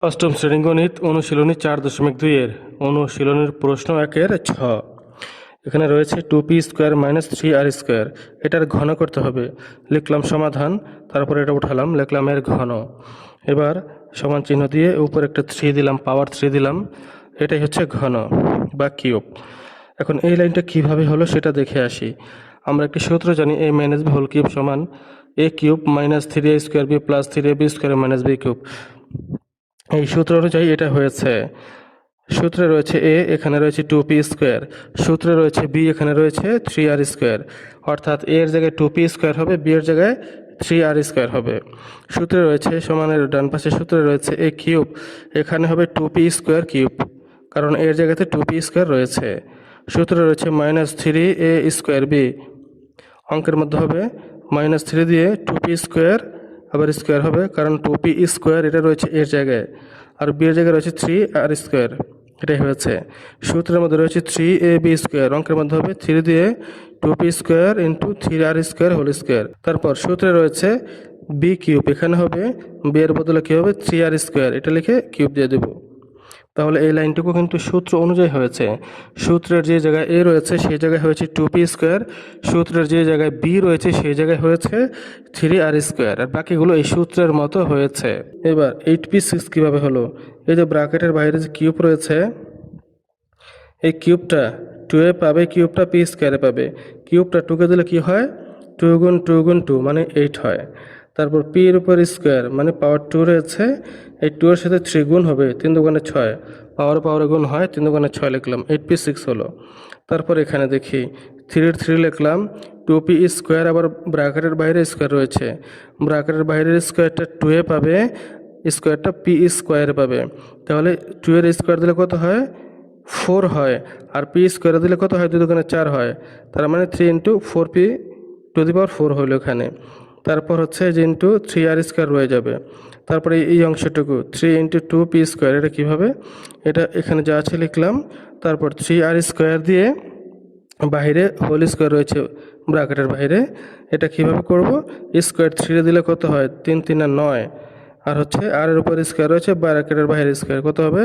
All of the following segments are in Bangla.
অষ্টম শ্রেণী গণিত অনুশীলনী 4.2 এর অনুশীলনীর প্রশ্ন 1-6। এখানে রয়েছে 2p² - 3r²। এটার ঘন করতে হবে। লিখলাম সমাধান, তারপর এটা উঠালাম, লিখলাম এর ঘন। এবার সমান চিহ্ন দিয়ে উপরে একটা 3 দিলাম, পাওয়ার 3 দিলাম। এটাই হচ্ছে ঘন বা কিউব। এখন এই লাইনটা কিভাবে হলো সেটা দেখে আসি। আমরা একটি সূত্র জানি, a - b হোল কিউব সমান a³ - 3a² b + 3ab² - b³। এই সূত্র অনুযায়ী এটা হয়েছে। সূত্রে রয়েছে a, এখানে রয়েছে 2p², সূত্রে রয়েছে b, এখানে রয়েছে 3r²। অর্থাৎ a এর জায়গায় 2p² হবে, b এর জায়গায় 3r² হবে। সূত্রে রয়েছে সমানের ডান পাশে সূত্রে রয়েছে a³, এখানে হবে 2p², কারণ এর জায়গাতে 2p² রয়েছে। সূত্রে রয়েছে -3a²b, অঙ্কের মধ্যে হবে -3 দিয়ে 2p² আবার স্কোয়ার হবে, কারণ 2p² এটা রয়েছে এর জায়গায়, আর বি এর জায়গায় রয়েছে 3r²। এটাই হয়েছে। সূত্রের মধ্যে রয়েছে 3ab², অঙ্কের মধ্যে হবে 3 দিয়ে 2p² × 3r² তারপর সূত্রে রয়েছে b³, এখানে হবে b এর বদলে কী হবে 3r², এটা লিখে কিউব দিয়ে দেব। তাহলে এই লাইনটুকু কিন্তু সূত্র অনুযায়ী হয়েছে। সূত্রের যে জায়গায় a রয়েছে সেই জায়গায় হয়েছে 2p², সূত্রের যে জায়গায় b রয়েছে সেই জায়গায় হয়েছে 3r², আর বাকিগুলো এই সূত্রের মতো হয়েছে। এবার 8p6 কীভাবে হলো? এই যে ব্র্যাকেটের বাইরে যে কিউব রয়েছে, এই কিউবটা 2a পাবে, কিউবটা p² পাবে। কিউবটা 2কে দিলে কি হয়? 2 × 2 × 2 মানে 8 হয়। তারপর p এর উপর স্কোয়ার মানে পাওয়ার 2 রয়েছে, এই 2 এর সাথে 3 গুণ হবে, 3 × 6, পাওয়ারে গুণ হয়, 3 × 6 লিখলাম, 8p6 হলো। তারপর এখানে দেখি 3 এর 3 লিখলাম, 2p², আবার ব্র্যাকেটের বাইরে স্কোয়ার রয়েছে, ব্র্যাকেটের বাইরের স্কোয়ারটা 2a পাবে, স্কোয়ারটা p² পাবে। তাহলে 2 এর স্কোয়ার দিলে কত হয়? 4 হয়, আর p² দিলে কত হয়? 2 × 4 হয়, তার মানে 3 × 4p⁴ হলো এখানে। তারপর হচ্ছে যে ইন্টু 3r² রয়ে যাবে। তারপরে এই অংশটুকু 3 × 2p², এটা কীভাবে? এটা এখানে যা আছে লিখলাম, তারপর 3r² দিয়ে বাইরে হোল স্কোয়ার রয়েছে ব্র্যাকেটের বাইরে, এটা কিভাবে করব? স্কোয়ার 3 দিলে কত হয়? 3 × 3 = 9, আর হচ্ছে আর এর উপর স্কোয়ার রয়েছে, ব্র্যাকেটের বাইরে স্কোয়ার, কত হবে?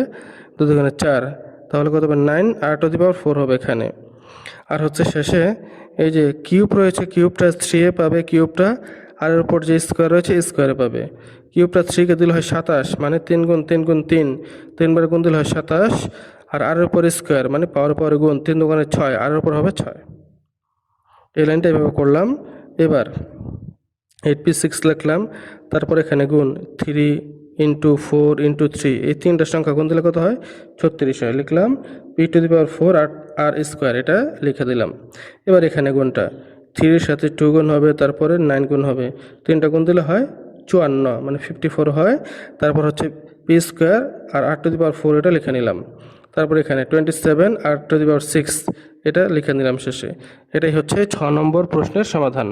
2 × 4, তাহলে কত হবে? 9r⁴ হবে এখানে। আর হচ্ছে শেষে এই যে কিউব রয়েছে, কিউবটা 3a পাবে, কিউবটা আর এর উপর যে স্কোয়ার রয়েছে স্কোয়ারে পাবে। কিউবটা 3কে দিলে হয় 27, মানে 3 × 3 × 3, 3 বার গুণ দিলে হয় 27, আর এর উপর স্কোয়ার মানে পাওয়ারে গুণ, 3 × 2 = 6, আর এর উপর হবে 6। এই লাইনটা এভাবে করলাম। এবার 8p6 লিখলাম, তারপর এখানে গুণ 3 × 4 × 3, এই 3টা সংখ্যা গুণ দিলে কত হয়? 36 হয়, লিখলাম p⁴ r², এটা লিখে দিলাম। এবার এখানে গুণটা 3 এর সাথে 2 গুণ হবে, তারপরে 9 গুণ হবে, 3টা গুণ দিলে হয় 54, মানে 54 হয়। তারপর হচ্ছে p² আর r⁴ এটা লিখে নিলাম। তারপর এখানে 27 r⁶ এটা লিখে নিলাম শেষে। এটাই হচ্ছে 6 নম্বর প্রশ্নের সমাধান।